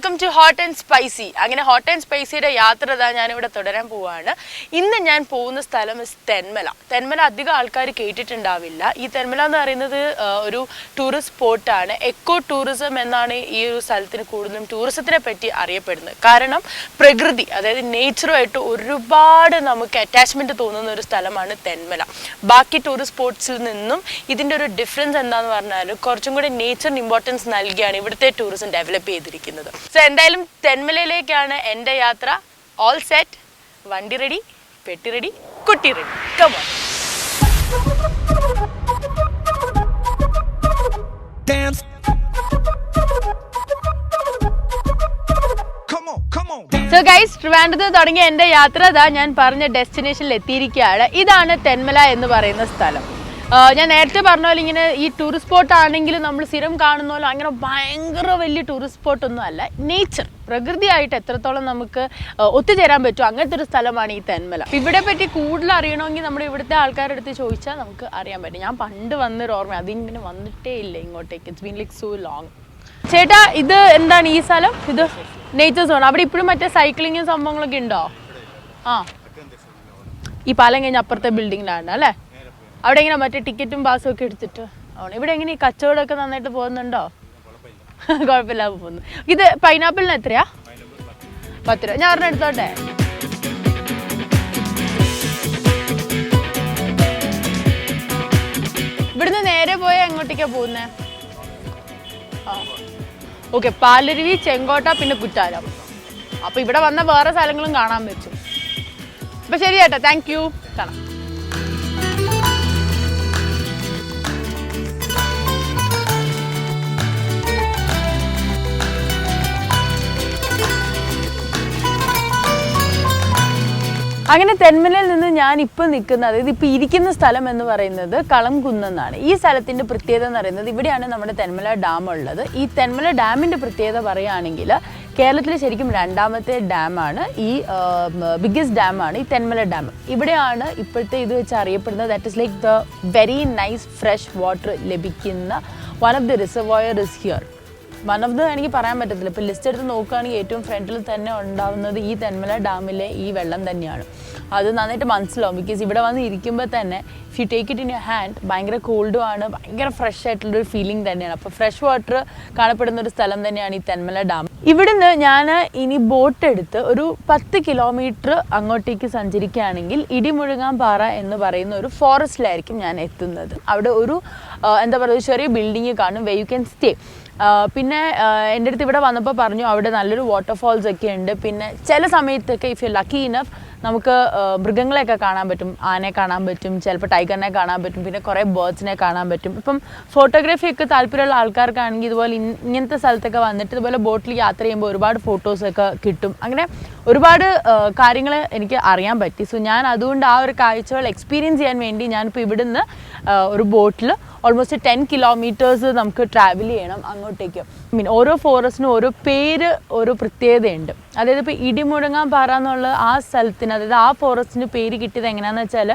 Welcome to hot and spicy. അങ്ങനെ hot and സ്പൈസിയുടെ യാത്ര ഞാനിവിടെ തുടരാൻ പോവാണ്. ഇന്ന് ഞാൻ പോകുന്ന സ്ഥലം തെന്മല. തെന്മല അധികം ആൾക്കാർ കേട്ടിട്ടുണ്ടാവില്ല. ഈ തെന്മല എന്ന് പറയുന്നത് ഒരു ടൂറിസ്റ്റ് സ്പോട്ടാണ്. എക്കോ ടൂറിസം എന്നാണ് ഈ ഒരു സ്ഥലത്തിന് കൂടുതലും ടൂറിസത്തിനെ പറ്റി അറിയപ്പെടുന്നത്. കാരണം പ്രകൃതി, അതായത് നേച്ചറുമായിട്ട് ഒരുപാട് നമുക്ക് അറ്റാച്ച്മെന്റ് തോന്നുന്ന ഒരു സ്ഥലമാണ് തെന്മല. ബാക്കി ടൂറിസ്റ്റ് സ്പോട്ട്സിൽ നിന്നും ഇതിൻ്റെ ഒരു ഡിഫറൻസ് എന്താണെന്ന് പറഞ്ഞാൽ കുറച്ചും കൂടി നേച്ചറിന് ഇമ്പോർട്ടൻസ് നൽകിയാണ് ഇവിടുത്തെ ടൂറിസം ഡെവലപ്പ് ചെയ്തിരിക്കുന്നത്. സോ എന്തായാലും തെന്മലയിലേക്കാണ് എൻ്റെ യാത്ര. ഓൾ സെറ്റ്, വണ്ടി റെഡി, പെട്ടി റെഡി, കുട്ടി ready. Come on. So guys, ട്രിവാൻഡ്രത്ത് തുടങ്ങിയ എൻ്റെ യാത്ര ഞാൻ പറഞ്ഞ ഡെസ്റ്റിനേഷനിൽ എത്തിയിരിക്കുകയാണ്. ഇതാണ് തെന്മല എന്ന് പറയുന്ന സ്ഥലം. ഞാൻ നേരത്തെ പറഞ്ഞ പോലെ ഇങ്ങനെ ഈ ടൂറിസ്റ്റ് സ്പോട്ട് ആണെങ്കിലും നമ്മൾ സ്ഥിരം കാണുന്ന പോലെ അങ്ങനെ ഭയങ്കര വലിയ ടൂറിസ്റ്റ് സ്പോട്ടൊന്നും അല്ല. നേച്ചർ, പ്രകൃതിയായിട്ട് എത്രത്തോളം നമുക്ക് ഒത്തുചേരാൻ പറ്റും അങ്ങനത്തെ ഒരു സ്ഥലമാണ് ഈ തെന്മല. ഇവിടെ പറ്റി കൂടുതൽ അറിയണമെങ്കിൽ നമ്മുടെ ഇവിടുത്തെ ആൾക്കാരുടെ അടുത്ത് ചോദിച്ചാൽ നമുക്ക് അറിയാൻ പറ്റും. ഞാൻ പണ്ട് വന്നൊരു ഓർമ്മ, അതിങ്ങനെ വന്നിട്ടേ ഇല്ല ഇങ്ങോട്ടേക്ക്. It's been like so long. ചേട്ടാ, ഇത് എന്താണ് ഈ സ്ഥലം? ഇത് നേച്ചർ സോൺ. അവിടെ ഇപ്പോഴും മറ്റേ സൈക്ലിങ്ങും സംഭവങ്ങളൊക്കെ ഉണ്ടോ? ആ, ഈ പാലം കഴിഞ്ഞ അപ്പുറത്തെ ബിൽഡിങ്ങിലാണ് അല്ലേ? അവിടെ എങ്ങനെ മറ്റേ ടിക്കറ്റും പാസും ഒക്കെ എടുത്തിട്ട് ആണ്. ഇവിടെ എങ്ങനെ ഈ കച്ചവടമൊക്കെ നന്നായിട്ട് പോകുന്നുണ്ടോ? കുഴപ്പമില്ലാതെ പോകുന്നു. ഇത് പൈനാപ്പിളിന് എത്രയാ? 10 രൂപ. ഞാൻ ഒരെണ്ണം എടുത്തോട്ടെ. ഇവിടുന്ന് നേരെ പോയാൽ എങ്ങോട്ടേക്കാ പോകുന്നേ? ആ, ഓക്കെ. പാലരുവി, ചെങ്കോട്ട, പിന്നെ കുറ്റാലം. അപ്പൊ ഇവിടെ വന്ന വേറെ സ്ഥലങ്ങളും കാണാൻ പറ്റും. അപ്പൊ ശരി ചേട്ടാ, താങ്ക് യു. കാണാം. അങ്ങനെ തെന്മലയിൽ നിന്ന് ഞാൻ ഇപ്പോൾ നിൽക്കുന്നത്, അതായത് ഇപ്പോൾ ഇരിക്കുന്ന സ്ഥലം എന്ന് പറയുന്നത് കളംകുന്നെന്നാണ്. ഈ സ്ഥലത്തിൻ്റെ പ്രത്യേകത എന്ന് പറയുന്നത് ഇവിടെയാണ് നമ്മുടെ തെന്മല ഡാം ഉള്ളത്. ഈ തെന്മല ഡാമിൻ്റെ പ്രത്യേകത പറയുകയാണെങ്കിൽ കേരളത്തിലെ ശരിക്കും 2ാമത്തെ ഡാമാണ്, ഈ ബിഗ്ഗസ്റ്റ് ഡാമാണ് ഈ തെന്മല ഡാം. ഇവിടെയാണ് ഇപ്പോഴത്തെ ഇത് വെച്ച് അറിയപ്പെടുന്നത്. That is like the very nice fresh water ലഭിക്കുന്ന one of the reservoir is here. One of the എനിക്ക് പറയാൻ പറ്റത്തില്ല. ഇപ്പോൾ ലിസ്റ്റ് എടുത്ത് നോക്കുകയാണെങ്കിൽ ഏറ്റവും ഫ്രണ്ടിൽ തന്നെ ഉണ്ടാവുന്നത് ഈ തെന്മല ഡാമിലെ ഈ വെള്ളം തന്നെയാണ്. അത് നന്നായിട്ട് മനസ്സിലാവും. ബിക്കോസ് ഇവിടെ വന്ന് ഇരിക്കുമ്പോൾ തന്നെ if you take it in your hand ഭയങ്കര കോൾഡും ആണ്, ഭയങ്കര ഫ്രഷ് ആയിട്ടുള്ളൊരു ഫീലിംഗ് തന്നെയാണ്. അപ്പോൾ ഫ്രഷ് വാട്ടർ കാണപ്പെടുന്ന ഒരു സ്ഥലം തന്നെയാണ് ഈ തെന്മല ഡാം. ഇവിടുന്ന് ഞാൻ ഇനി ബോട്ട് എടുത്ത് ഒരു 10 കിലോമീറ്റർ അങ്ങോട്ടേക്ക് സഞ്ചരിക്കുകയാണെങ്കിൽ ഇടിമുഴുങ്ങാൻപാറ എന്ന് പറയുന്ന ഒരു ഫോറസ്റ്റിലായിരിക്കും ഞാൻ എത്തുന്നത്. അവിടെ ഒരു എന്താ പറയുക, ചെറിയ ബിൽഡിങ് കാണും, വേ യു ക്യാൻ സ്റ്റേ. പിന്നെ എൻ്റെ അടുത്ത് ഇവിടെ വന്നപ്പോൾ പറഞ്ഞു അവിടെ നല്ലൊരു വാട്ടർഫാൾസ് ഒക്കെ ഉണ്ട്. പിന്നെ ചില സമയത്തൊക്കെ ഇഫ് യു ലക്കി ഇനഫ് നമുക്ക് മൃഗങ്ങളെയൊക്കെ കാണാൻ പറ്റും. ആനയെ കാണാൻ പറ്റും, ചിലപ്പോൾ ടൈഗറിനെ കാണാൻ പറ്റും, പിന്നെ കുറേ ബേർഡ്സിനെ കാണാൻ പറ്റും. ഇപ്പം ഫോട്ടോഗ്രാഫിയൊക്കെ താല്പര്യമുള്ള ആൾക്കാർക്കാണെങ്കിൽ ഇതുപോലെ ഇങ്ങനത്തെ സ്ഥലത്തൊക്കെ വന്നിട്ട് ഇതുപോലെ ബോട്ടിൽ യാത്ര ചെയ്യുമ്പോൾ ഒരുപാട് ഫോട്ടോസൊക്കെ കിട്ടും. അങ്ങനെ ഒരുപാട് കാര്യങ്ങൾ എനിക്ക് അറിയാൻ പറ്റി. സോ ഞാൻ അതുകൊണ്ട് ആ ഒരു കാഴ്ചകൾ എക്സ്പീരിയൻസ് ചെയ്യാൻ വേണ്ടി ഞാനിപ്പോൾ ഇവിടുന്ന് ഒരു ബോട്ടിൽ ഓൾമോസ്റ്റ് 10 കിലോമീറ്റേഴ്സ് നമുക്ക് ട്രാവൽ ചെയ്യണം അങ്ങോട്ടേക്ക്. ഓരോ ഫോറസ്റ്റിനും ഓരോ പേര്, ഓരോ പ്രത്യേകതയുണ്ട്. അതായത് ഇപ്പോൾ ഇടിമുഴങ്ങാൻപാറ എന്നുള്ള ആ സ്ഥലത്തിന്, അതായത് ആ ഫോറസ്റ്റിന് പേര് കിട്ടിയത് എങ്ങനെയാണെന്ന് വെച്ചാൽ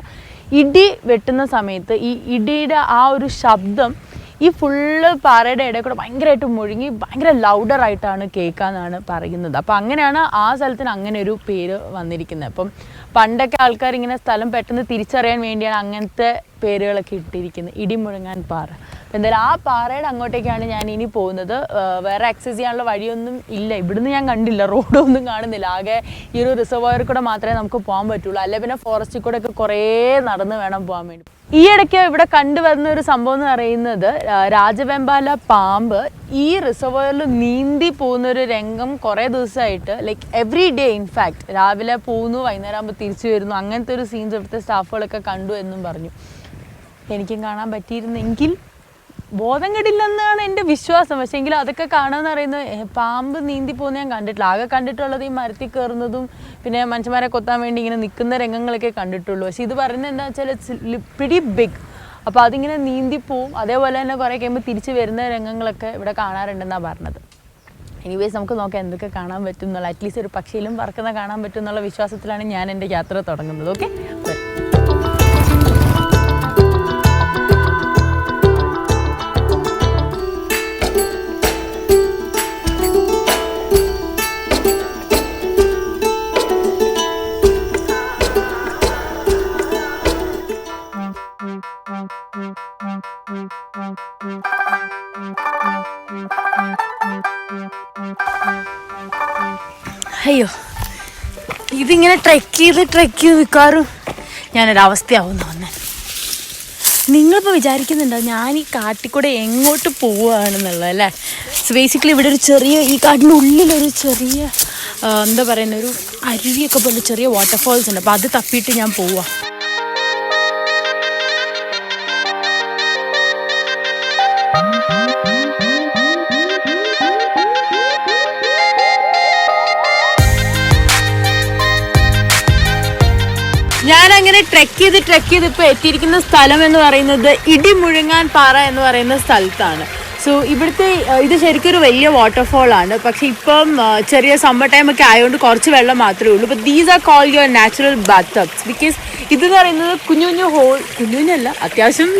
ഇടി വെട്ടുന്ന സമയത്ത് ഈ ഇടിയുടെ ആ ഒരു ശബ്ദം ഈ ഫുള്ള് പാറയുടെ ഇടയിൽ കൂടെ ഭയങ്കരമായിട്ട് മുഴുങ്ങി ഭയങ്കര ലൗഡറായിട്ടാണ് കേൾക്കാന്നാണ് പറയുന്നത്. അപ്പോൾ അങ്ങനെയാണ് ആ സ്ഥലത്തിന് അങ്ങനെ ഒരു പേര് വന്നിരിക്കുന്നത്. അപ്പം പണ്ടൊക്കെ ആൾക്കാർ ഇങ്ങനെ സ്ഥലം പെട്ടെന്ന് തിരിച്ചറിയാൻ വേണ്ടിയാണ് അങ്ങനത്തെ പേരുകളൊക്കെ ഇട്ടിരിക്കുന്നത്, ഇടിമുഴങ്ങാൻ പാറ. എന്തായാലും ആ പാറയുടെ അങ്ങോട്ടേക്കാണ് ഞാൻ ഇനി പോകുന്നത്. വേറെ ആക്സസ് ചെയ്യാനുള്ള വഴിയൊന്നും ഇല്ല. ഇവിടുന്ന് ഞാൻ കണ്ടില്ല, റോഡൊന്നും കാണുന്നില്ല. ആകെ ഈ ഒരു റിസർവോയറിൽ കൂടെ മാത്രമേ നമുക്ക് പോകാൻ പറ്റുള്ളൂ. അല്ലെ പിന്നെ ഫോറസ്റ്റിൽ കൂടെ ഒക്കെ കുറേ നടന്ന് വേണം പോകാൻ വേണ്ടി. ഈ ഇടയ്ക്ക് ഇവിടെ കണ്ടുവരുന്ന ഒരു സംഭവം എന്ന് പറയുന്നത് രാജവെമ്പാല പാമ്പ് ഈ റിസർവോയറിൽ നീന്തി പോകുന്നൊരു രംഗം കുറേ ദിവസമായിട്ട്, ലൈക്ക് എവറി ഡേ ഇൻഫാക്ട്, രാവിലെ പോകുന്നു വൈകുന്നേരം ആകുമ്പോൾ തിരിച്ചു വരുന്നു, അങ്ങനത്തെ ഒരു സീൻസ് ഇവിടുത്തെ സ്റ്റാഫുകളൊക്കെ കണ്ടു എന്നും പറഞ്ഞു. എനിക്കും കാണാൻ പറ്റിയിരുന്നെങ്കിൽ ബോധം കെടില്ലെന്നാണ് എൻ്റെ വിശ്വാസം. പക്ഷേ എങ്കിലും അതൊക്കെ കാണുമെന്ന് പറയുന്നത് പാമ്പ് നീന്തി പോകുന്ന ഞാൻ കണ്ടിട്ടില്ല. ആകെ കണ്ടിട്ടുള്ളത് ഈ മരത്തിൽ കയറുന്നതും പിന്നെ മനുഷ്യന്മാരെ കൊത്താൻ വേണ്ടി ഇങ്ങനെ നിൽക്കുന്ന രംഗങ്ങളൊക്കെ കണ്ടിട്ടുള്ളൂ. പക്ഷേ ഇത് പറയുന്നത് എന്താ വെച്ചാൽ ഇറ്റ്സ് പ്രിറ്റി ബിഗ്. അപ്പോൾ അതിങ്ങനെ നീന്തിപ്പോവും. അതേപോലെ തന്നെ കുറേ കഴിയുമ്പോൾ തിരിച്ച് വരുന്ന രംഗങ്ങളൊക്കെ ഇവിടെ കാണാറുണ്ടെന്നാണ് പറഞ്ഞത്. എനിവേസ് നമുക്ക് നോക്കാം എന്തൊക്കെ കാണാൻ പറ്റും എന്നുള്ള. അറ്റ്ലീസ്റ്റ് ഒരു പക്ഷിയിലും പറക്കുന്ന കാണാൻ പറ്റും എന്നുള്ള വിശ്വാസത്തിലാണ് ഞാൻ എൻ്റെ യാത്ര തുടങ്ങുന്നത്. ഓക്കെ. അയ്യോ, ഇതിങ്ങനെ ട്രെക്ക് ചെയ്ത് മിക്കവാറും ഞാനൊരവസ്ഥയാവും തോന്നുന്നത്. നിങ്ങളിപ്പോൾ വിചാരിക്കുന്നുണ്ടോ ഞാൻ ഈ കാട്ടിക്കൂടെ എങ്ങോട്ട് പോവുകയാണെന്നുള്ളത് അല്ലേ? സോ ബേസിക്കലി ഇവിടെ ഒരു ചെറിയ, ഈ കാട്ടിൻ്റെ ഉള്ളിലൊരു ചെറിയ എന്താ പറയുന്ന, ഒരു അരുവിയൊക്കെ പോലെ ചെറിയ വാട്ടർഫോൾസ് ഉണ്ട്. അപ്പോൾ അത് തപ്പിയിട്ട് ഞാൻ പോവുക. ഞാനങ്ങനെ ട്രെക്ക് ചെയ്ത് ഇപ്പോൾ എത്തിയിരിക്കുന്ന സ്ഥലം എന്ന് പറയുന്നത് ഇടിമുഴുങ്ങാൻ പാറ എന്ന് പറയുന്ന സ്ഥലത്താണ്. സോ ഇവിടുത്തെ ഇത് ശരിക്കും ഒരു വലിയ വാട്ടർഫോളാണ്. പക്ഷേ ഇപ്പം ചെറിയ സമ്മർ ടൈമൊക്കെ ആയതുകൊണ്ട് കുറച്ച് വെള്ളം മാത്രമേ ഉള്ളൂ. But these are called your natural bathtubs. Because ഇതെന്ന് പറയുന്നത് കുഞ്ഞു കുഞ്ഞല്ല, അത്യാവശ്യം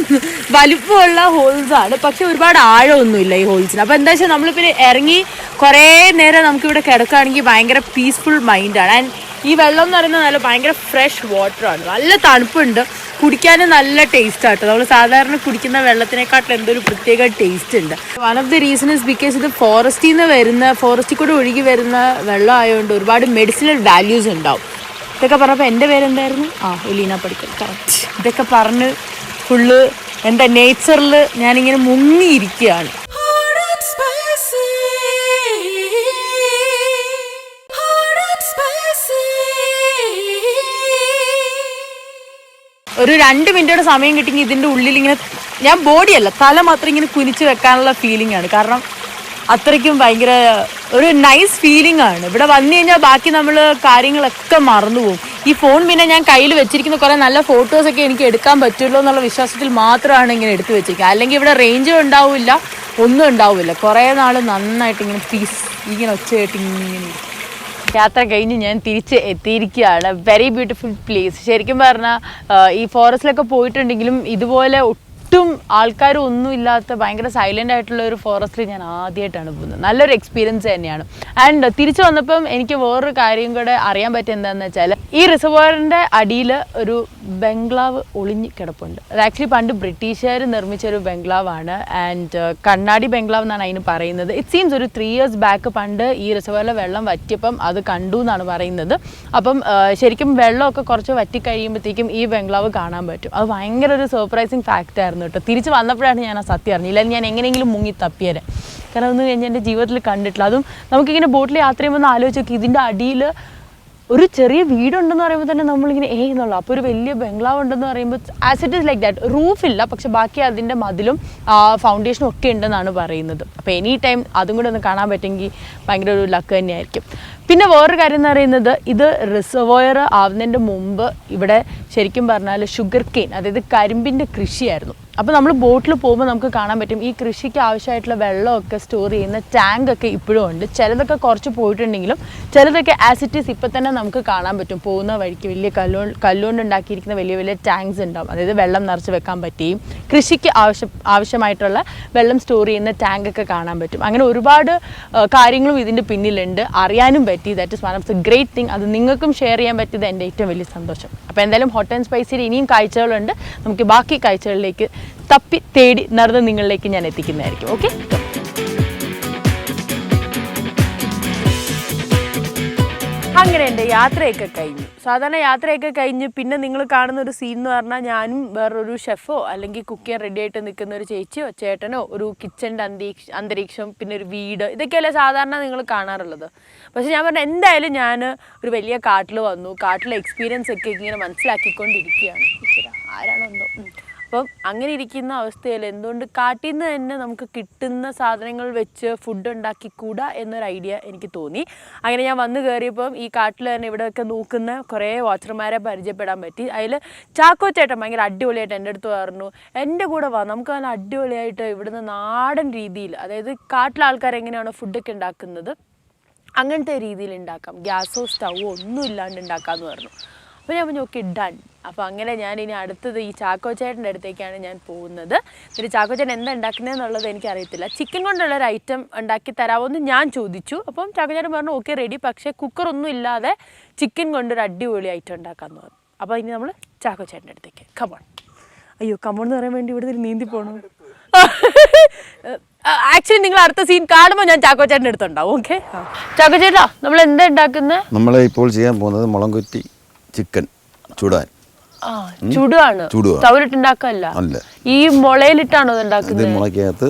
വലിപ്പമുള്ള ഹോൾസാണ്. പക്ഷെ ഒരുപാട് ആഴമൊന്നുമില്ല ഈ ഹോൾസിന്. അപ്പോൾ എന്താ വെച്ചാൽ നമ്മളിപ്പോൾ ഇറങ്ങി കുറേ നേരം നമുക്കിവിടെ കിടക്കുകയാണെങ്കിൽ ഭയങ്കര പീസ്ഫുൾ മൈൻഡാണ്. ആൻഡ് ഈ വെള്ളം എന്ന് പറയുന്നത് നല്ല ഭയങ്കര ഫ്രഷ് വാട്ടറാണ്. നല്ല തണുപ്പുണ്ട്, കുടിക്കാനും നല്ല ടേസ്റ്റ് ആട്ടോ. നമ്മൾ സാധാരണ കുടിക്കുന്ന വെള്ളത്തിനെക്കാട്ടിൽ എന്തൊരു പ്രത്യേക ടേസ്റ്റ് ഉണ്ട്. One of the reason is because ഇത് ഫോറസ്റ്റിൽ കൂടെ ഒഴുകി വരുന്ന വെള്ളം ആയതുകൊണ്ട് ഒരുപാട് മെഡിസിനൽ വാല്യൂസ് ഉണ്ടാവും. ഇതൊക്കെ പറഞ്ഞപ്പോൾ എൻ്റെ പേരെന്തായിരുന്നു? എലീന പടിക്കൽ, കറക്റ്റ്. ഇതൊക്കെ പറഞ്ഞ് ഫുള്ള് എന്താ നേച്ചറിൽ ഞാനിങ്ങനെ മുങ്ങിയിരിക്കുകയാണ്. ഒരു 2 മിനിറ്റോടെ സമയം കിട്ടിയെങ്കിൽ ഇതിൻ്റെ ഉള്ളിൽ ഇങ്ങനെ, ഞാൻ ബോഡിയല്ല തല മാത്രം ഇങ്ങനെ കുനിച്ച് വെക്കാനുള്ള ഫീലിംഗ് ആണ്. കാരണം അത്രയ്ക്കും ഭയങ്കര ഒരു നൈസ് ഫീലിംഗ് ആണ്. ഇവിടെ വന്നു കഴിഞ്ഞാൽ ബാക്കി നമ്മൾ കാര്യങ്ങളൊക്കെ മറന്നു പോകും. ഈ ഫോൺ പിന്നെ ഞാൻ കയ്യിൽ വെച്ചിരിക്കുന്ന കുറേ നല്ല ഫോട്ടോസൊക്കെ എനിക്ക് എടുക്കാൻ പറ്റുമല്ലോ എന്നുള്ള വിശ്വാസത്തിൽ മാത്രമാണ് ഇങ്ങനെ എടുത്തു വെച്ചിരിക്കുക. അല്ലെങ്കിൽ ഇവിടെ റേഞ്ചും ഉണ്ടാവില്ല, ഒന്നും ഉണ്ടാവില്ല. കുറേ നാൾ നന്നായിട്ട് ഇങ്ങനെ പീസ് ഇങ്ങനെ ഒച്ചയായിട്ട് ഇങ്ങനെ. യാത്ര കഴിഞ്ഞ് ഞാൻ തിരിച്ച് എത്തിയിരിക്കുകയാണ്. Very beautiful place. ശരിക്കും പറഞ്ഞാൽ ഈ ഫോറസ്റ്റിലൊക്കെ പോയിട്ടുണ്ടെങ്കിലും ഇതുപോലെ ഒട്ടും ആൾക്കാരും ഒന്നും ഇല്ലാത്ത ഭയങ്കര സൈലൻ്റ് ആയിട്ടുള്ള ഒരു ഫോറസ്റ്റിൽ ഞാൻ ആദ്യമായിട്ടാണ് പോകുന്നത്. നല്ലൊരു എക്സ്പീരിയൻസ് തന്നെയാണ്. ആൻഡ് തിരിച്ചു വന്നപ്പം എനിക്ക് വേറൊരു കാര്യം കൂടെ അറിയാൻ പറ്റിയ എന്താണെന്ന് വെച്ചാൽ, ഈ റിസർവോയറിൻ്റെ അടിയിൽ ഒരു ബംഗ്ലാവ് ഒളിഞ്ഞ് കിടപ്പുണ്ട്. അത് ആക്ച്വലി പണ്ട് ബ്രിട്ടീഷുകാർ നിർമ്മിച്ചൊരു ബംഗ്ലാവാണ്. ആൻഡ് കണ്ണാടി ബംഗ്ലാവ് എന്നാണ് അതിന് പറയുന്നത്. ഇറ്റ് സീംസ് ഒരു 3 years ബാക്ക് പണ്ട് ഈ റിസർവോയറിലെ വെള്ളം വറ്റിയപ്പം അത് കണ്ടു എന്നാണ് പറയുന്നത്. അപ്പം ശരിക്കും വെള്ളമൊക്കെ കുറച്ച് വറ്റി കഴിയുമ്പോഴത്തേക്കും ഈ ബംഗ്ലാവ് കാണാൻ പറ്റും. അത് ഭയങ്കര ഒരു സർപ്രൈസിങ് ഫാക്റ്റ് ആയിരുന്നു കേട്ടോ. തിരിച്ച് വന്നപ്പോഴാണ് ഞാൻ ആ സത്യം അറിഞ്ഞില്ല. ഞാൻ എങ്ങനെയെങ്കിലും മുങ്ങി തപ്പിയത്. കാരണം ഒന്നും ഞാൻ എൻ്റെ ജീവിതത്തിൽ കണ്ടിട്ടില്ല. അതും നമുക്കിങ്ങനെ ബോട്ടിൽ യാത്ര ചെയ്യുമ്പോൾ ആലോചിച്ച് നോക്കി, ഇതിൻ്റെ അടിയിൽ ഒരു ചെറിയ വീടുണ്ടെന്ന് പറയുമ്പോൾ തന്നെ നമ്മളിങ്ങനെ എന്നുള്ളൂ. അപ്പോൾ ഒരു വലിയ ബംഗ്ലാവ് ഉണ്ടെന്ന് പറയുമ്പോൾ as it is like that. റൂഫില്ല, പക്ഷെ ബാക്കി അതിൻ്റെ മതിലും ഫൗണ്ടേഷനും ഒക്കെ ഉണ്ടെന്നാണ് പറയുന്നത്. അപ്പോൾ എനി ടൈം അതും കൂടെ ഒന്ന് കാണാൻ പറ്റുമെങ്കിൽ ഭയങ്കര ഒരു ലക്ക് തന്നെയായിരിക്കും. പിന്നെ വേറൊരു കാര്യം എന്ന് പറയുന്നത്, ഇത് റിസർവോയർ ആവുന്നതിൻ്റെ മുമ്പ് ഇവിടെ ശരിക്കും പറഞ്ഞാൽ ഷുഗർ കെയിൻ, അതായത് കരിമ്പിൻ്റെ കൃഷിയായിരുന്നു. അപ്പോൾ നമ്മൾ ബോട്ടിൽ പോകുമ്പോൾ നമുക്ക് കാണാൻ പറ്റും ഈ കൃഷിക്ക് ആവശ്യമായിട്ടുള്ള വെള്ളമൊക്കെ സ്റ്റോർ ചെയ്യുന്ന ടാങ്കൊക്കെ ഇപ്പോഴും ഉണ്ട്. ചിലതൊക്കെ കുറച്ച് പോയിട്ടുണ്ടെങ്കിലും ചിലതൊക്കെ ആസിറ്റീസ് ഇപ്പം തന്നെ നമുക്ക് കാണാൻ പറ്റും. പോകുന്ന വഴിക്ക് വലിയ കല്ലുകൊണ്ട് ഉണ്ടാക്കിയിരിക്കുന്ന വലിയ വലിയ ടാങ്ക്സ് ഉണ്ടാവും. അതായത് വെള്ളം നിറച്ച് വെക്കാൻ പറ്റുകയും കൃഷിക്ക് ആവശ്യമായിട്ടുള്ള വെള്ളം സ്റ്റോർ ചെയ്യുന്ന ടാങ്കൊക്കെ കാണാൻ പറ്റും. അങ്ങനെ ഒരുപാട് കാര്യങ്ങളും ഇതിൻ്റെ പിന്നിലുണ്ട്. അറിയാനും പറ്റി. That is one of the great thing. അത് നിങ്ങൾക്കും ഷെയർ ചെയ്യാൻ പറ്റിയത് എൻ്റെ ഏറ്റവും വലിയ സന്തോഷം. അപ്പോൾ എന്തായാലും ഹോട്ട് ആൻഡ് സ്പൈസിയിൽ ഇനിയും കാഴ്ചകളുണ്ട്. നമുക്ക് ബാക്കി കാഴ്ചകളിലേക്ക് തപ്പി തേടി നടന്ന് നിങ്ങളിലേക്ക് ഞാൻ എത്തിക്കുന്നതായിരിക്കും. ഓക്കെ, അങ്ങനെ എൻ്റെ യാത്രയൊക്കെ കഴിഞ്ഞു. സാധാരണ യാത്രയൊക്കെ കഴിഞ്ഞ് പിന്നെ നിങ്ങൾ കാണുന്ന ഒരു സീൻ എന്ന് പറഞ്ഞാൽ, ഞാനും വേറൊരു ഷെഫോ അല്ലെങ്കിൽ കുക്ക് ചെയ്യാൻ റെഡി ആയിട്ട് നിൽക്കുന്ന ഒരു ചേച്ചിയോ ചേട്ടനോ, ഒരു കിച്ചൻ്റെ അന്തരീക്ഷം, പിന്നെ ഒരു വീട്, ഇതൊക്കെയല്ലേ സാധാരണ നിങ്ങൾ കാണാറുള്ളത്. പക്ഷെ ഞാൻ പറഞ്ഞ എന്തായാലും ഞാൻ ഒരു വലിയ കാട്ടിൽ വന്നു. കാട്ടിലെ എക്സ്പീരിയൻസ് ഒക്കെ ഇങ്ങനെ മനസ്സിലാക്കിക്കൊണ്ടിരിക്കുകയാണ്. ആരാണോ എന്തോ. അപ്പം അങ്ങനെ ഇരിക്കുന്ന അവസ്ഥയിൽ എന്തുകൊണ്ട് കാട്ടിൽ നിന്ന് തന്നെ നമുക്ക് കിട്ടുന്ന സാധനങ്ങൾ വെച്ച് ഫുഡ് ഉണ്ടാക്കിക്കൂടാ എന്നൊരു ഐഡിയ എനിക്ക് തോന്നി. അങ്ങനെ ഞാൻ വന്ന് കയറിയപ്പം ഈ കാട്ടിൽ തന്നെ ഇവിടെയൊക്കെ നോക്കുന്ന കുറേ വാച്ചർമാരെ പരിചയപ്പെടാൻ പറ്റി. അതിൽ ചാക്കോ ചേട്ടൻ ഭയങ്കര അടിപൊളിയായിട്ട് എൻ്റെ അടുത്ത് പറഞ്ഞു, എൻ്റെ കൂടെ വാ, നമുക്ക് നല്ല അടിപൊളിയായിട്ട് ഇവിടുന്ന് നാടൻ രീതിയിൽ, അതായത് കാട്ടിലെ ആൾക്കാർ എങ്ങനെയാണോ ഫുഡൊക്കെ ഉണ്ടാക്കുന്നത് അങ്ങനത്തെ രീതിയിൽ ഉണ്ടാക്കാം, ഗ്യാസോ സ്റ്റൗവോ ഒന്നും ഇല്ലാണ്ട് ഉണ്ടാക്കാമെന്ന് പറഞ്ഞു. അപ്പോൾ ഞാൻ പറഞ്ഞു ഓക്കെ ഡൺ. അപ്പോൾ അങ്ങനെ ഞാൻ ഇനി അടുത്തത് ഈ ചാക്കോ ചേട്ടൻ്റെ അടുത്തേക്കാണ് ഞാൻ പോകുന്നത്. എന്നിട്ട് ചാക്കോ ചേട്ടൻ എന്താ ഉണ്ടാക്കുന്നതെന്നുള്ളത് എനിക്കറിയത്തില്ല. ചിക്കൻ കൊണ്ടുള്ളൊരു ഐറ്റം ഉണ്ടാക്കി തരാമോ എന്ന് ഞാൻ ചോദിച്ചു. അപ്പം ചാക്കോ ചേട്ടൻ പറഞ്ഞു ഓക്കെ റെഡി, പക്ഷേ കുക്കറൊന്നും ഇല്ലാതെ ചിക്കൻ കൊണ്ടൊരു അടിപൊളി ഐറ്റം ഉണ്ടാക്കാമെന്ന് പറഞ്ഞു. അപ്പോൾ ഇനി നമ്മൾ ചാക്കോ ചേട്ടൻ്റെ അടുത്തേക്ക് കമോൺ. അയ്യോ കമ്പൗണ്ട് എന്ന് പറയാൻ വേണ്ടി ഇവിടെ നീന്തി പോണു. ആക്ച്വലി നിങ്ങൾ അടുത്ത സീൻ കാണുമ്പോൾ ഞാൻ ചാക്കോ ചേട്ടൻ്റെ അടുത്തുണ്ടാവും. ഓക്കെ ചാക്കോ ചേട്ടാ, നമ്മൾ എന്താ ഉണ്ടാക്കുന്നത്? നമ്മൾ ഇപ്പോൾ ചെയ്യാൻ പോകുന്നത് മുളംകൊറ്റി ചിക്കൻ ചൂടാൻ. ചുടുവാണ്, തവരിട്ടുണ്ടാക്കല്ല. ഈ മുളയിലിട്ടാണോ ഇത് ഉണ്ടാക്കുന്നത്? മുളക്കകത്ത്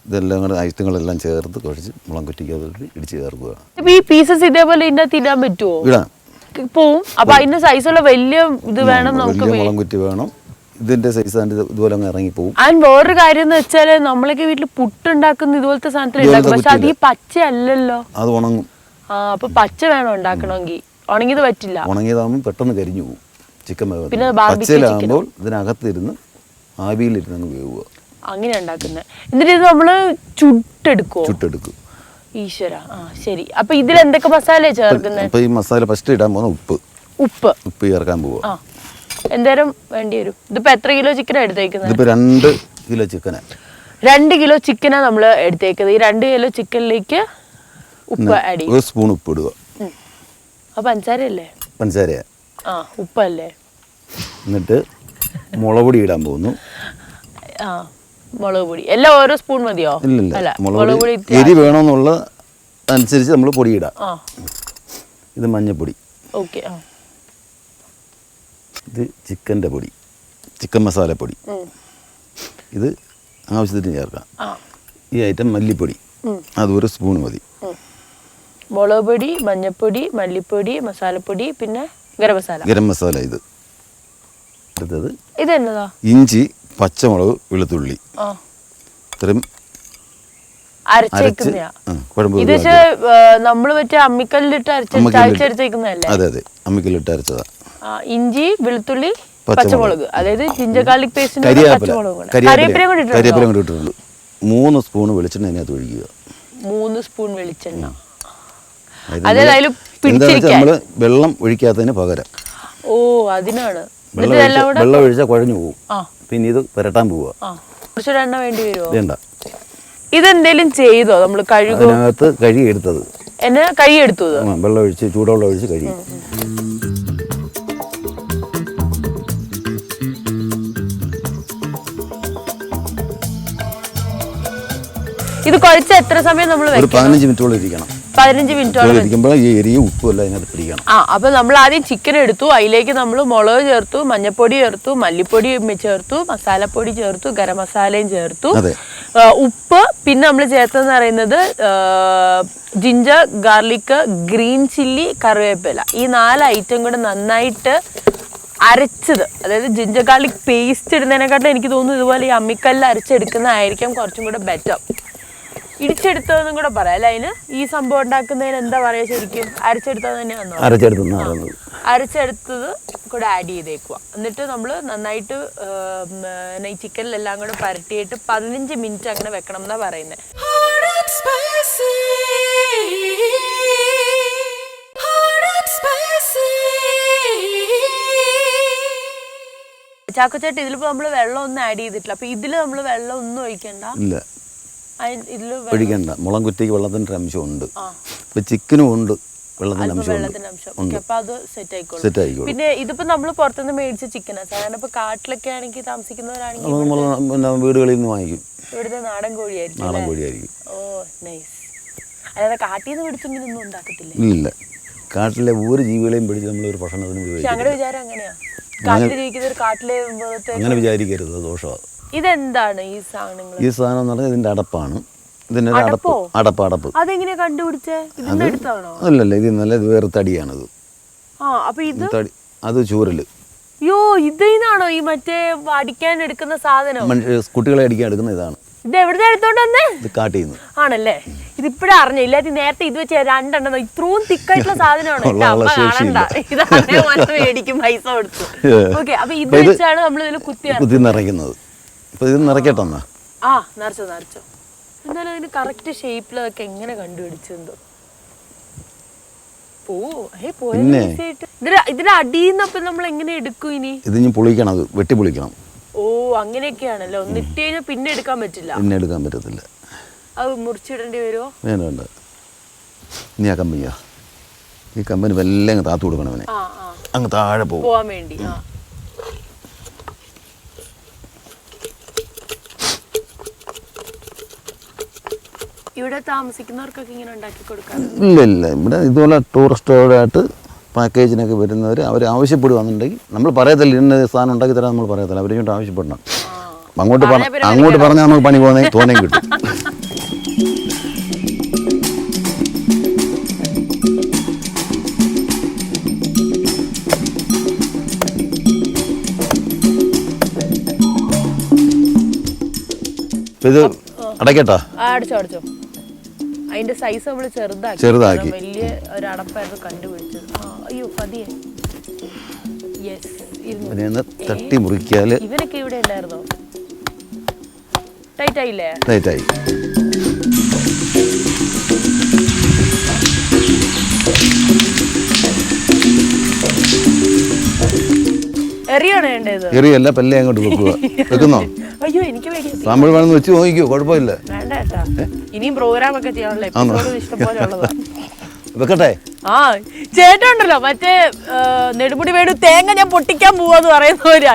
ഇതെല്ലാം കൂടെ ഐറ്റങ്ങളെല്ലാം ചേർത്ത് കുഴച്ച് മുളംകൊറ്റിക്കകത്ത് ഇടിച്ച് ചേർക്കുക. ഈ പീസസ് ഇതേപോലെ ഇതിനകത്ത് ഇടാൻ പറ്റുമോ? ഇടാം, പോവും. അപ്പൊ അതിന്റെ സൈസുള്ള വലിയ ഇത് വേണം നമുക്ക്. മുളംകൊറ്റി വേണം, ഇതിന്റെ സൈസ് ഇതുപോലെ അങ്ങ് ഇറങ്ങി പോകും. അതിന് വേറൊരു കാര്യം എന്ന് വെച്ചാല് നമ്മളൊക്കെ വീട്ടിൽ പുട്ടുണ്ടാക്കുന്ന ഇതുപോലത്തെ സാധനത്തിൽ ഉണ്ടാക്കും, പക്ഷെ അത് ഈ പച്ച അല്ലല്ലോ, അത് ഉണങ്ങും. അപ്പൊ പച്ച വേണം ഉണ്ടാക്കണമെങ്കിൽ, ഉണങ്ങിയത് പറ്റില്ല. ഉണങ്ങിയതാകുമ്പോൾ പെട്ടെന്ന് കരിഞ്ഞു പോകും ചിക്കൻ. പിന്നെ പച്ചയിലാകുമ്പോൾ ഇതിനകത്തിരുന്ന് ആവിയിലിരുന്ന് അങ്ങ് വേവുക. അങ്ങനെ ഉണ്ടാക്കുന്നത്. എന്നിട്ട് ഇത് നമ്മള് ചുട്ടെടുക്കും. ഈശ്വര, ശരി. അപ്പൊ ഇതിൽ എന്തൊക്കെ മസാല ചേർക്കുന്നത്? അപ്പൊ ഈ മസാല ഫസ്റ്റ് ഇടാൻ പോകുന്ന ഉപ്പ് ചേർക്കാൻ പോവുക. എന്തേരം വേണ്ടി വരും? ഇതിപ്പോ എത്ര കിലോ ചിക്കനാ എടുത്തേക്കുന്നത്? ഇതിപ്പോ 2 കിലോ ചിക്കനാ. 2 കിലോ ചിക്കനാ നമ്മള് എടുത്തേക്കുന്നത്. ഈ 2 കിലോ ചിക്കനിലേക്ക് ഉപ്പ് ആഡ് ചെയ്യും. 1 സ്പൂൺ ഉപ്പ് ഇടുക. അപ്പൊ പഞ്ചസാരയല്ലേ? പഞ്ചസാരയാ. ഉപ്പല്ലേ? എന്നിട്ട് മുളക് പൊടി ഇടാൻ പോകുന്നു. മുളക് പൊടി എല്ലാം ഓരോ സ്പൂൺ മതിയോ? ഇല്ല, മുളക് പൊടി എരി വേണമെന്നുള്ള അനുസരിച്ച് നമ്മൾ പൊടി ഇടാം. ഇത് മഞ്ഞപ്പൊടി. ഓക്കെ. ഇത് ചിക്കൻ്റെ പൊടി, ചിക്കൻ മസാലപ്പൊടി. ഇത് ആവശ്യത്തിന് ചേർക്കാം. ഈ ഐറ്റം മല്ലിപ്പൊടി, അത് 1 സ്പൂൺ മതി. മുളക് പൊടി, മഞ്ഞപ്പൊടി, മല്ലിപ്പൊടി, മസാലപ്പൊടി, പിന്നെ ഗരം മസാല. ഇത് അടുത്തത് ഇതെന്നതാ? ഇഞ്ചി, പച്ചമുളക്, വെളുത്തുള്ളി ഇത്രയും അരച്ചേക്കുന്നതാ. നമ്മള് മറ്റേ അമ്മിക്കല്ലിട്ട് അരച്ചെടുത്തേക്കുന്നതല്ലേ? അതെ, അമ്മിക്കല്ലിട്ട് അരച്ചതാ. ഇഞ്ചി, വെളുത്തുള്ളി, പച്ചമുളക്, അതായത് ജിഞ്ചർ ഗാർലിക് പേസ്റ്റ്, കരിവേപ്പിലയും കൂടി ഇട്ടിട്ടുള്ളൂ. 3 സ്പൂൺ വെളിച്ചെണ്ണ അതിനകത്ത് ഒഴിക്കുക. 3 സ്പൂൺ വെളിച്ചെണ്ണ. നമ്മള് വെള്ളം ഒഴിക്കാത്തതിന് പകരം. ഓ, അതിനാണ്. വെള്ളം ഒഴിച്ചാൽ കുഴഞ്ഞു പോകും. പിന്നെ ഇത് പുരട്ടാൻ പോവുക. കുറച്ചൊരു എണ്ണ വേണ്ടി വരുമോ? വേണ്ട. ഇതെന്തേലും ചെയ്തോ? നമ്മൾ അതിനകത്ത് കഴുകി എടുത്തത്. എന്നെ കഴുകിയെടുത്തു. വെള്ളം ഒഴിച്ച്, ചൂടുവെള്ളം ഒഴിച്ച് കഴുകി. ഇത് കുഴച്ച എത്ര സമയം നമ്മൾ? 15 മിനിറ്റോളം ഇരിക്കണം. 15 മിനിറ്റോളം ഇരിക്കുമ്പോൾ ഈ എരിയും ഉപ്പും എല്ലാം അതിനകത്ത് പിടിക്കണം. അപ്പൊ നമ്മൾ ആദ്യം ചിക്കൻ എടുത്തു, അതിലേക്ക് നമ്മൾ മുളക് ചേർത്തു, മഞ്ഞപ്പൊടി ചേർത്തു, മല്ലിപ്പൊടി ചേർത്തു, മസാലപ്പൊടി ചേർത്തു, ഗരം മസാലയും ചേർത്തു, ഉപ്പ്. പിന്നെ നമ്മൾ ചേർത്തെന്ന് പറയുന്നത് ജിഞ്ചർ ഗാർലിക്, ഗ്രീൻ ചില്ലി, കറിവേപ്പില. ഈ 4 ഐറ്റം കൂടെ നന്നായിട്ട് അരച്ചത്, അതായത് ജിഞ്ചർ ഗാർലിക് പേസ്റ്റ് ഇടുന്നതിനെക്കാട്ടും എനിക്ക് തോന്നുന്നു ഇതുപോലെ ഈ അമ്മിക്കല്ലിൽ അരച്ചെടുക്കുന്നതായിരിക്കും കുറച്ചും കൂടെ ബെറ്റർ. ഇടിച്ചെടുത്തതെന്നും കൂടെ പറയാം അല്ലേ? അതിന് ഈ സംഭവം ഉണ്ടാക്കുന്നതിന് എന്താ പറയാ? ശരിക്കും അരച്ചെടുത്തത് തന്നെയാണോ? അരച്ചെടുത്തത് കൂടെ ആഡ് ചെയ്തേക്കുക. എന്നിട്ട് നമ്മൾ നന്നായിട്ട് ഈ ചിക്കനിലെല്ലാം കൂടെ പരട്ടിയിട്ട് 15 മിനിറ്റ് അങ്ങനെ വെക്കണം എന്നാ പറയുന്നത്. ചാക്കോച്ചേട്ട, ഇതിലിപ്പോ നമ്മള് വെള്ളം ഒന്നും ആഡ് ചെയ്തിട്ടില്ല. അപ്പൊ ഇതില് നമ്മള് വെള്ളം ഒന്നും ഒഴിക്കണ്ട. ഒഴിക്കണ്ട. മുളംകുറ്റിക്ക് വെള്ളത്തിന്റെ അംശം ഉണ്ട്, ഇപ്പൊ ചിക്കനും ഉണ്ട് വെള്ളത്തിന്റെ അംശം. അപ്പൊ അത് സെറ്റ് ആയിക്കോളും. പിന്നെ ഇതിപ്പോ നമ്മള് പുറത്തുനിന്ന് മേടിച്ച ചിക്കനാ. സാധാരണ ഇപ്പൊ കാട്ടിലൊക്കെ ആണെങ്കിൽ താമസിക്കുന്നവരാണെങ്കിൽ വീടുകളിൽ നിന്ന് വാങ്ങിക്കും. ഇവിടുത്തെ നാടൻ കോഴിയായിരിക്കും. ഓ നൈസ്. അതായത് കാട്ടിൽ നിന്ന് പിടിച്ചൊന്നും ഉണ്ടാക്കത്തില്ല. ഇല്ല, കാട്ടിലെ ഒരു ജീവികളെയും പിടിച്ച് നമ്മളൊരു ഭക്ഷണത്തിന് ഉപയോഗിക്കും. ഞങ്ങളുടെ വിചാരം അങ്ങനെയാ, കാട്ടിൽ ജീവിക്കുന്ന ഒരു കാട്ടിലെ അങ്ങനെ വിചാരിക്കരുത്, ദോഷമാണ്. ഇതെന്താണ് ഈ സാധനങ്ങൾ? ഈ സാധനം എന്ന് പറഞ്ഞാൽ ഇതിന്റെ അടപ്പാണ്. ഇതിന്റെ അടപ്പ്. അതെങ്ങനെയാ കണ്ടുപിടിച്ചേ? അല്ലല്ല, ഇത് നല്ല വേറെ തടിയാണത്. അത് ചൂരല്. യോ, ഇതിനാണോ ഈ മറ്റേ അടിക്കാൻ എടുക്കുന്ന സാധനം? കുട്ടികളെ അടിക്കാൻ എടുക്കുന്ന ഇതാണ്. ഇത് എവിടുന്ന് എടുത്തോണ്ട് വന്നേ? ഇത് കാട്ടിൽ നിന്ന്. ആണല്ലേ? ഇതിപ്പോഴും അറിഞ്ഞില്ല. നേരത്തെ ഇത് വെച്ച് 2 എണ്ണം ഇത്രയും തിക്കായിട്ടുള്ള സാധനമാണ്. മേടിക്കും പൈസ കൊടുത്തു. ഓക്കെ, അപ്പൊ ഇത് വെച്ചാണ് നമ്മൾ ഇതിൽ കുത്തി നിറയ്ക്കുന്നത്. ഇപ്പൊ ഇത് നിറയ്ക്കട്ടെ. നിറച്ചോ. എന്നാലും അതിന് കറക്റ്റ് ഷേപ്പിലതൊക്കെ എങ്ങനെ കണ്ടുപിടിച്ചെന്തോ. ഇതിന്റെ അടിയിന്നപ്പോ നമ്മൾ എങ്ങനെ എടുക്കും ഇനി? ഇത് പൊളിക്കണം, അത് വെട്ടി പൊളിക്കണം. ഓ, അങ്ങനെയൊക്കെയാണല്ലോ. ഒന്നിട്ട് കഴിഞ്ഞാൽ പിന്നെ എടുക്കാൻ പറ്റില്ല. അത് മുറിച്ചിടേണ്ടി വരുമോ? വേണ്ട. ഇനി ഈ കമ്പനി വല്ല അങ്ങ് താത്തു കൊടുക്കണം. അവനെ അങ്ങ് താഴെ പോവാൻ വേണ്ടി. ഇവിടെ താമസിക്കുന്നവർക്കൊക്കെ ഇങ്ങനെ ഉണ്ടാക്കി കൊടുക്കാം? ഇല്ല ഇവിടെ ഇതുപോലെ ടൂറിസ്റ്റോടായിട്ട് പാക്കേജിനൊക്കെ വരുന്നവർ അവർ ആവശ്യപ്പെടുവാന്നുണ്ടെങ്കിൽ നമ്മൾ പറയത്തില്ല ഇന്ന സാധനം ഉണ്ടാക്കി തരാൻ നമ്മൾ പറയത്തില്ല, അവരിങ്ങോട്ട് ആവശ്യപ്പെടണം. അങ്ങോട്ട് പറഞ്ഞാൽ നമുക്ക് പണി പോകുന്ന തോന്നേം കിട്ടും. ഇത് അടയ്ക്കട്ടാ? അടച്ചോ. അതിന്റെ സൈസ് നമ്മൾ ചെറുതാക്കി വലിയ ഒരു അടപ്പായിരുന്നു കണ്ടുപിടിച്ചത്. അയ്യോ പതിയെ. തട്ടി മുറിക്കാല് ഇവരൊക്കെ ഇവിടെ ഉണ്ടായിരുന്നോ? ടൈറ്റ് ആയില്ലേ? ടൈറ്റായി. എറിയല്ല, പല്ലേ അങ്ങോട്ട് വെക്കുന്നോ? അയ്യോ എനിക്ക് സാമ്പിൾ വേണമെന്ന് വെച്ച് നോക്കിക്കോ, കുഴപ്പമില്ല. വേണ്ട ചേട്ടാ, ഇനിയും പ്രോഗ്രാം ഒക്കെ ചെയ്യാനുള്ള ഇഷ്ടംപോലെ ഉള്ളതാ. വെക്കട്ടെ? ആ ചേട്ടൻ ഉണ്ടല്ലോ മറ്റേ നെടുമുടി വേണു തേങ്ങ ഞാൻ പൊട്ടിക്കാൻ പോവാന്ന് പറയുന്നവരാ.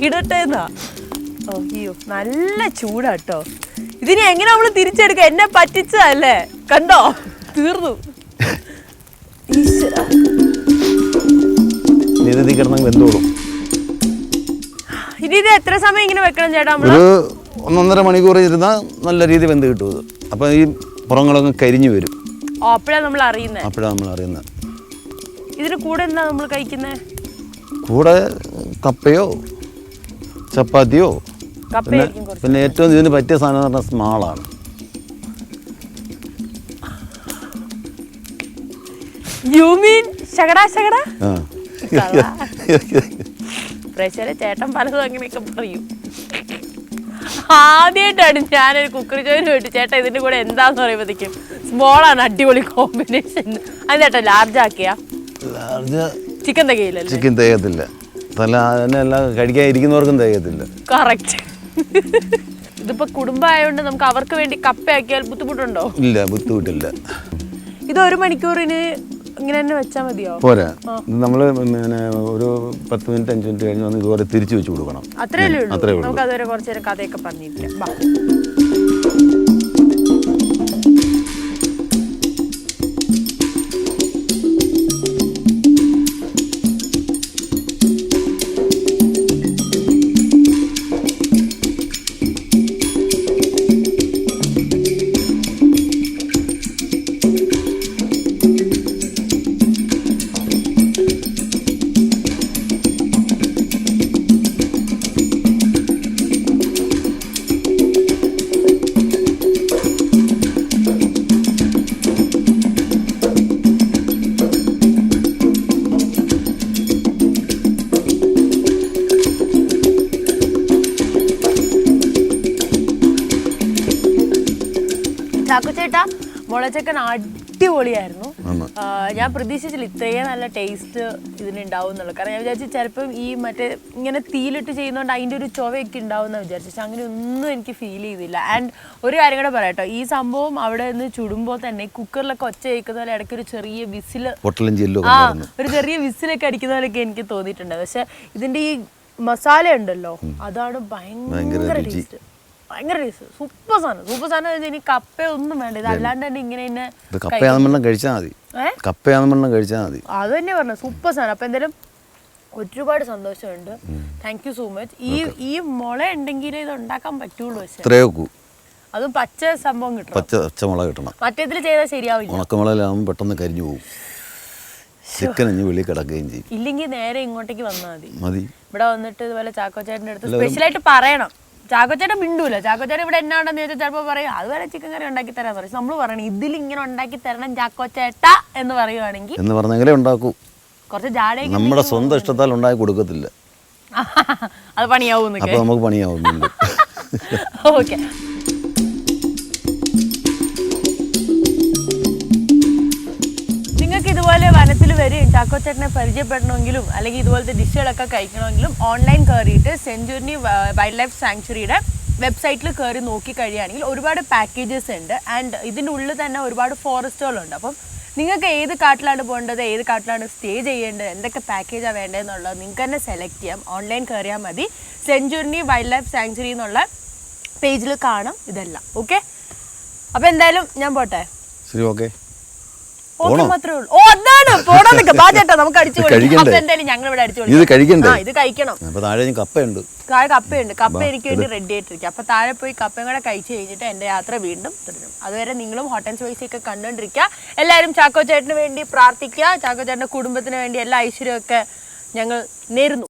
ഇടട്ടെ എന്നാ. അയ്യോ നല്ല ചൂടാട്ടോ. ഇതിനെ എങ്ങനെ നമ്മള് തിരിച്ചെടുക്ക? എന്നെ പറ്റിച്ചതല്ലേ, കണ്ടോ? തീർന്നു. ഇനി ഇത് എത്ര സമയം ഇങ്ങനെ വെക്കണം ചേട്ടാ? ഒരു 1.5 മണിക്കൂർ ഇരുന്നാൽ നല്ല രീതി വെന്ത് കിട്ടും ഇത്. അപ്പൊ ഈ പുറങ്ങളൊക്കെ കരിഞ്ഞു വരും. അപ്പോഴാണ് നമ്മൾ അറിയുന്നത്. ഇതിന് കൂടെ എന്താ നമ്മൾ കഴിക്കുന്നത്? കൂടെ കപ്പയോ ചപ്പാത്തിയോ. പിന്നെ ഏറ്റവും ഇതിന് പറ്റിയ സാധനം എന്ന് പറഞ്ഞാൽ സ്മാളാണ്. You mean ശകടാ? ചേട്ടൻ പലതും അങ്ങനെയൊക്കെ പറയും. ആദ്യമായിട്ടാണ് ഞാനൊരു കുക്കറി ചോറിന് പോയിട്ട് ചേട്ടാ ഇതിന്റെ കൂടെ എന്താന്ന് പറയുമ്പോഴത്തേക്കും സ്മോളാണ് അടിപൊളി കോമ്പിനേഷൻ. അത് ചേട്ടാ ലാർജ് ആക്കിയാ? ചിക്കൻ തികയില്ല. ചിക്കൻ തികയത്തില്ല. കഴിക്കാൻ ഇരിക്കുന്നവർക്കും തികയത്തില്ല. കറക്റ്റ്. ഇതിപ്പോ കുടുംബമായോണ്ട് നമുക്ക് അവർക്ക് വേണ്ടി കപ്പയാക്കിയാൽ ബുദ്ധിമുട്ടുണ്ടോ? ഇല്ല, ബുദ്ധിമുട്ടില്ല. ഇത് 1 മണിക്കൂറിന് ഇങ്ങനെ തന്നെ വെച്ചാൽ മതിയോ? പോരാ, നമ്മള് ഒരു 10 മിനിറ്റ് 5 മിനിറ്റ് കഴിഞ്ഞ് വന്ന് ഇതുപോലെ തിരിച്ചു വെച്ച് കൊടുക്കണം. അത്രേ ഉള്ളൂ. നമുക്ക് അതുവരെ കുറച്ചു നേരം കഥയൊക്കെ പറഞ്ഞിരിക്കാം. ചാക്കുച്ചേട്ടാ, മുളച്ചക്കൻ അടിപൊളിയായിരുന്നു. ഞാൻ പ്രതീക്ഷിച്ചില്ല ഇത്രയും നല്ല ടേസ്റ്റ് ഇതിനുണ്ടാവും എന്നുള്ളത്. കാരണം ഞാൻ വിചാരിച്ചു ചിലപ്പം ഈ മറ്റേ ഇങ്ങനെ തീയിലിട്ട് ചെയ്യുന്നതുകൊണ്ട് അതിൻ്റെ ഒരു ചൊവയൊക്കെ ഉണ്ടാവും എന്ന് വിചാരിച്ചു. പക്ഷെ അങ്ങനെ ഒന്നും എനിക്ക് ഫീൽ ചെയ്തില്ല. ആൻഡ് ഒരു കാര്യം കൂടെ പറയാട്ടോ, ഈ സംഭവം അവിടെ നിന്ന് ചുടുമ്പോൾ തന്നെ കുക്കറിലൊക്കെ ഒച്ച കേൾക്കുന്ന പോലെ ഇടയ്ക്ക് ഒരു ചെറിയ ഒരു ചെറിയ വിസിലൊക്കെ അടിക്കുന്ന പോലെയൊക്കെ എനിക്ക് തോന്നിയിട്ടുണ്ട്. പക്ഷെ ഇതിൻ്റെ ഈ മസാല ഉണ്ടല്ലോ, അതാണ് ഭയങ്കര ടേസ്റ്റ്. ഭയങ്കര ടേസ്റ്റ്. സൂപ്പർ സാധനം. ഇനി കപ്പയൊന്നും വേണ്ട, ഇത് അല്ലാണ്ട് തന്നെ ഇങ്ങനെ കഴിച്ചാൽ മതി. അത് തന്നെ പറഞ്ഞു, സൂപ്പർ സാധനം. അപ്പൊ എന്തായാലും ഒരുപാട് സന്തോഷമുണ്ട്. Thank you so much. ഈ മുള ഉണ്ടെങ്കിൽ ഇത് ഉണ്ടാക്കാൻ പറ്റുള്ളൂ. പക്ഷേ അതും പച്ച സംഭവം കിട്ടണം, പച്ചമുളക് കിട്ടണം. മറ്റേതിൽ ചെയ്താൽ ശരിയാവില്ല. ഉണക്കമുളകിലാവുമ്പോൾ പെട്ടെന്ന് കരിഞ്ഞു പോകും. ഇല്ലെങ്കിൽ നേരെ ഇങ്ങോട്ടേക്ക് വന്നാൽ മതി. ഇവിടെ വന്നിട്ട് ഇതുപോലെ ചാക്കോച്ചേട്ടൻ്റെ അടുത്ത് സ്പെഷ്യലായിട്ട് പറയണം. ചാക്കോച്ചേട്ടൻ മിണ്ടൂല. ചാക്കോച്ചേട്ടൻ ഇവിടെ എന്നാണെന്ന് ചോദിച്ചാൽ ചിലപ്പോൾ പറയും അതുവരെ ചിക്കൻ കറി ഉണ്ടാക്കി തരാന്ന് പറയും. നമ്മൾ പറയണം ഇതിലിങ്ങനെ ഉണ്ടാക്കി തരണം ചാക്കോച്ചേട്ട എന്ന് പറയുവാണെങ്കിൽ എന്ന് പറഞ്ഞെങ്കിലേ ഉണ്ടാക്കൂ. കുറച്ച് ജാട നമ്മുടെ സ്വന്തം ഇഷ്ടത്താൽ ഉണ്ടാക്കി കൊടുക്കത്തില്ല. അത് പണിയാവും. അപ്പോൾ നമുക്ക് പണിയാവും. ഓക്കെ. നിങ്ങൾക്ക് ഇതുപോലെ വനത്തിൽ വരും ചാക്കോച്ചേട്ടനെ പരിചയപ്പെടണമെങ്കിലും അല്ലെങ്കിൽ ഇതുപോലത്തെ ഡിഷുകളൊക്കെ കഴിക്കണമെങ്കിലും ഓൺലൈൻ കയറിയിട്ട് സെഞ്ചുറി വൈൽഡ് ലൈഫ് സാങ്ച്വറിയുടെ വെബ്സൈറ്റിൽ കയറി നോക്കി കഴിയുകയാണെങ്കിൽ ഒരുപാട് പാക്കേജസ് ഉണ്ട്. ആൻഡ് ഇതിൻ്റെ ഉള്ളിൽ തന്നെ ഒരുപാട് ഫോറസ്റ്റുകളുണ്ട്. അപ്പം നിങ്ങൾക്ക് ഏത് കാട്ടിലാണ് പോകേണ്ടത്, ഏത് കാട്ടിലാണ് സ്റ്റേ ചെയ്യേണ്ടത്, എന്തൊക്കെ പാക്കേജാണ് വേണ്ടതെന്നുള്ളത് നിങ്ങൾക്ക് തന്നെ സെലക്ട് ചെയ്യാം. ഓൺലൈൻ കയറിയാൽ മതി. സെഞ്ചുറി വൈൽഡ് ലൈഫ് സാങ്ച്വറി എന്നുള്ള പേജിൽ കാണാം ഇതെല്ലാം. ഓക്കെ, അപ്പൊ എന്തായാലും ഞാൻ പോട്ടെ. ശരി, ഓക്കെ. ഓക്കെ മാത്രമേ ഉള്ളൂ. ഓ അതാണ് പോണോന്നൊക്കെ പാചേട്ടാ, നമുക്ക് അടിച്ചു കഴിക്കണ്ടേ? അപ്പൊ എന്തായാലും ഞങ്ങൾ ഇവിടെ അടിച്ചു ഇത് കഴിക്കണ്ടേ? ഇത് കഴിക്കണം. അപ്പൊ താഴെ കപ്പയുണ്ട്. താഴെ കപ്പയുണ്ട്. കപ്പ എനിക്ക് വേണ്ടി റെഡി ആയിട്ടിരിക്കും. അപ്പൊ താഴെ പോയി കപ്പയും കൂടെ കഴിച്ചു കഴിഞ്ഞിട്ട് എന്റെ യാത്ര വീണ്ടും തുടരും. അതുവരെ നിങ്ങളും ഹോട്ടൽ ചോയ്സ് ഒക്കെ കണ്ടുകൊണ്ടിരിക്കുക. എല്ലാവരും ചാക്കോ ചേട്ടന് വേണ്ടി പ്രാർത്ഥിക്കുക. ചാക്കോ ചേട്ടന്റെ കുടുംബത്തിന് വേണ്ടി എല്ലാ ഐശ്വര്യമൊക്കെ ഞങ്ങൾ നേരുന്നു.